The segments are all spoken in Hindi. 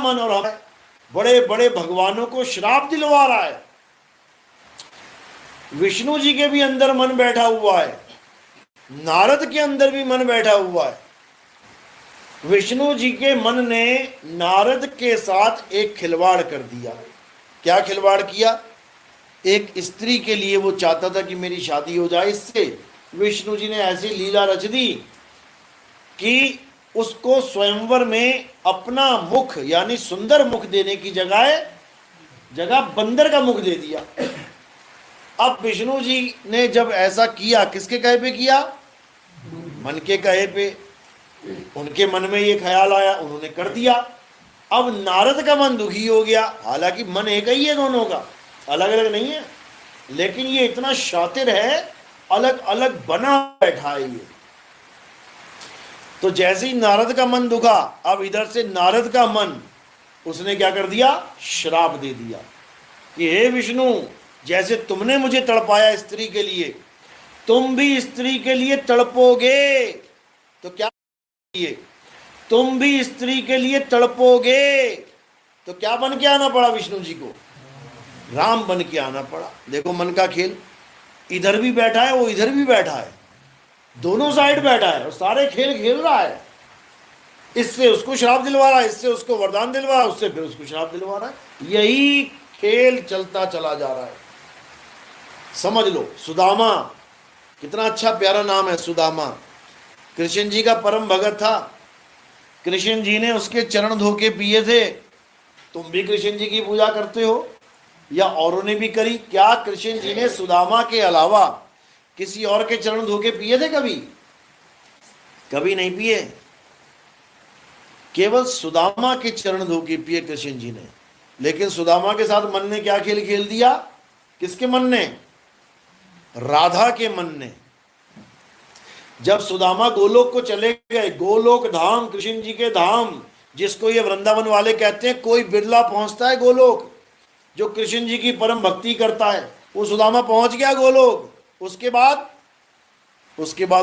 मन और हम बड़े बड़े भगवानों को श्राप दिलवा रहा है। विष्णु जी के भी अंदर मन बैठा हुआ है, नारद के अंदर भी मन बैठा हुआ है। विष्णु जी के मन ने नारद के साथ एक खिलवाड़ कर दिया। क्या खिलवाड़ किया? एक स्त्री के लिए वो चाहता था कि मेरी शादी हो जाए इससे। विष्णु जी ने ऐसी लीला रच दी कि उसको स्वयंवर में अपना मुख यानी सुंदर मुख देने की जगह बंदर का मुख दे दिया। अब विष्णु जी ने जब ऐसा किया, किसके कहे पे किया? मन के कहे पे। उनके मन में ये ख्याल आया, उन्होंने कर दिया। अब नारद का मन दुखी हो गया। हालांकि मन एक ही है दोनों का, अलग अलग नहीं है, लेकिन ये इतना शातिर है, अलग अलग बना बैठा है ये। तो जैसे ही नारद का मन दुखा, अब इधर से नारद का मन, उसने क्या कर दिया? श्राप दे दिया कि हे विष्णु, जैसे तुमने मुझे तड़पाया स्त्री के लिए, तुम भी स्त्री के लिए तड़पोगे। तो क्या तुम भी स्त्री के लिए तड़पोगे, तो क्या बन के आना पड़ा विष्णु जी को? राम बन के आना पड़ा। देखो मन का खेल, इधर भी बैठा है, वो इधर भी बैठा है, दोनों साइड बैठा है और सारे खेल खेल रहा है। इससे उसको श्राप दिलवा रहा है, इससे उसको वरदान दिलवा रहा है, उससे फिर उसको श्राप दिलवा रहा है। यही खेल चलता चला जा रहा है। समझ लो, सुदामा, कितना अच्छा प्यारा नाम है सुदामा। कृष्ण जी का परम भगत था। कृष्ण जी ने उसके चरण धोके पिए थे। तुम भी कृष्ण जी की पूजा करते हो या औरों ने भी करी? क्या कृष्ण जी ने सुदामा के अलावा किसी और के चरण धोके पिए थे कभी? कभी नहीं पिए। केवल सुदामा के चरण धोके पिए कृष्ण जी ने। लेकिन सुदामा के साथ मन ने क्या खेल खेल दिया? किसके मन ने? राधा के मन ने। जब सुदामा गोलोक को चले गए, गोलोक धाम, कृष्ण जी के धाम, जिसको ये वृंदावन वाले कहते हैं, कोई बिरला पहुंचता है गोलोक जो कृष्ण जी की परम भक्ति करता है। वो सुदामा पहुंच गया गोलोक। उसके बाद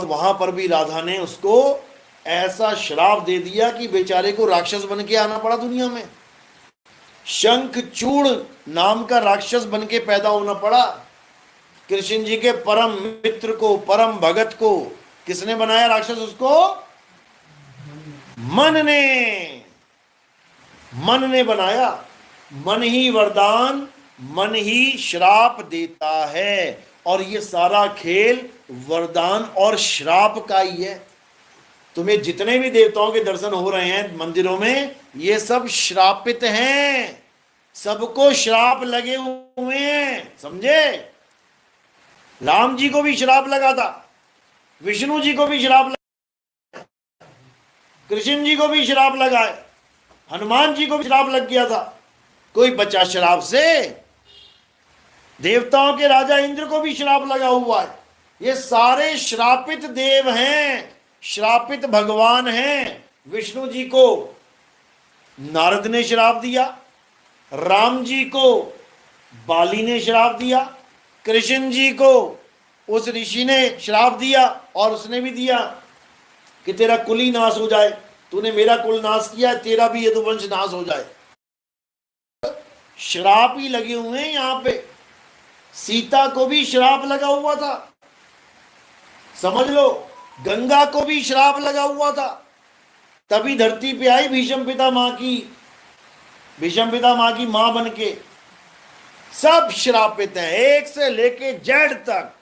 वहां पर भी राधा ने उसको ऐसा श्राप दे दिया कि बेचारे को राक्षस बन के आना पड़ा दुनिया में। शंखचूड़ नाम का राक्षस बन के पैदा होना पड़ा। कृष्ण जी के परम मित्र को, परम भगत को किसने बनाया राक्षस? उसको मन ने बनाया। मन ही वरदान, मन ही श्राप देता है। और ये सारा खेल वरदान और श्राप का ही है। तुम्हें जितने भी देवताओं के दर्शन हो रहे हैं मंदिरों में, ये सब श्रापित हैं। सबको श्राप लगे हुए हैं, समझे? राम जी को भी श्राप लगा था, विष्णु जी को भी श्राप लगा, कृष्ण जी को भी श्राप लगा है, हनुमान जी को भी श्राप लग गया था। कोई बचा श्राप से? देवताओं के राजा इंद्र को भी श्राप लगा हुआ है। ये सारे श्रापित देव हैं, श्रापित भगवान हैं। विष्णु जी को नारद ने श्राप दिया, राम जी को बाली ने श्राप दिया, कृष्ण जी को उस ऋषि ने श्राप दिया, और उसने भी दिया कि तेरा कुल ही नाश हो जाए, तूने मेरा कुल नाश किया, तेरा भी यदुवंश नाश हो जाए। श्राप ही लगे हुए हैं यहां पे। सीता को भी श्राप लगा हुआ था, समझ लो। गंगा को भी श्राप लगा हुआ था, तभी धरती पे आई भीष्म पिता मां की मां बन के। सब श्रापित हैं, एक से लेके जेड तक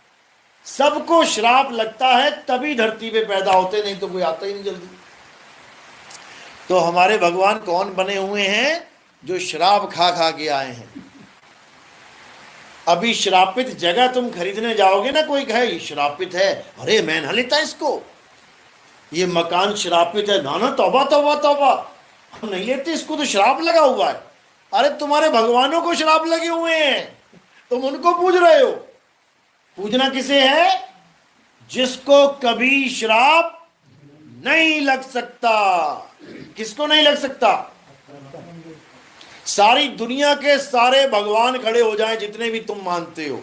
सबको श्राप लगता है, तभी धरती पे पैदा होते, नहीं तो कोई आता ही नहीं जल्दी। तो हमारे भगवान कौन बने हुए हैं? जो श्राप खा खा के आए हैं। अभी श्रापित जगह तुम खरीदने जाओगे ना, कोई कहे श्रापित है, अरे मैं ना लेता इसको, ये मकान श्रापित है, ना ना तौबा तौबा तौबा, हम नहीं लेते इसको, तो श्राप लगा हुआ है। अरे तुम्हारे भगवानों को श्राप लगे हुए हैं, तुम उनको पूज रहे हो। पूजना किसे है? जिसको कभी श्राप नहीं लग सकता। किसको नहीं लग सकता? सारी दुनिया के सारे भगवान खड़े हो जाएं, जितने भी तुम मानते हो,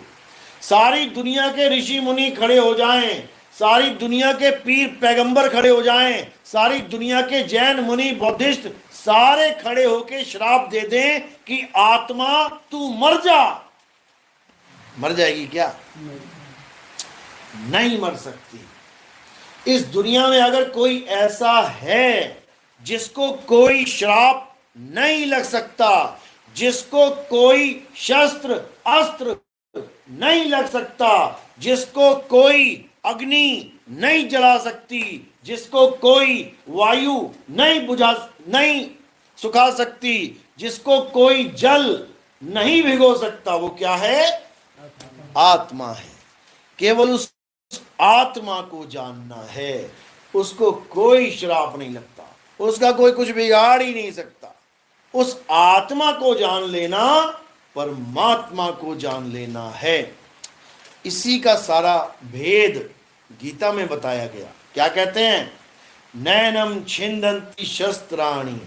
सारी दुनिया के ऋषि मुनि खड़े हो जाएं, सारी दुनिया के पीर पैगंबर खड़े हो जाएं, सारी दुनिया के जैन मुनि बुद्धिस्ट सारे खड़े होके श्राप दे दें कि आत्मा तू मर जा, मर जाएगी क्या? नहीं मर सकती। इस दुनिया में अगर कोई ऐसा है जिसको कोई श्राप नहीं लग सकता, जिसको कोई शस्त्र अस्त्र नहीं लग सकता, जिसको कोई अग्नि नहीं जला सकती, जिसको कोई वायु नहीं सुखा सकती, जिसको कोई जल नहीं भिगो सकता, वो क्या है? आत्मा है। केवल उस आत्मा को जानना है, उसको कोई श्राप नहीं लगता, उसका कोई कुछ बिगाड़ ही नहीं सकता। उस आत्मा को जान लेना परमात्मा को जान लेना है। इसी का सारा भेद गीता में बताया गया। क्या कहते हैं? नैनम छिंदन्ति शस्त्राणि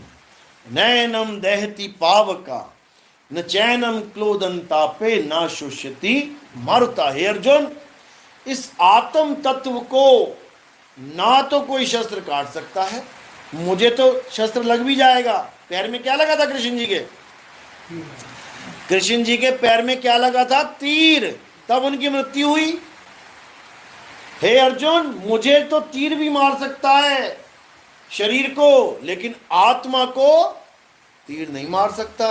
नैनम दहति पावका न चैनम क्लोदंतापे न शुष्यति मरुता। हे अर्जुन, इस आत्म तत्व को ना तो कोई शस्त्र काट सकता है, मुझे तो शस्त्र लग भी जाएगा। पैर में क्या लगा था कृष्ण जी के? कृष्ण जी के पैर में क्या लगा था? तीर, तब उनकी मृत्यु हुई। हे अर्जुन, मुझे तो तीर भी मार सकता है शरीर को, लेकिन आत्मा को तीर नहीं मार सकता।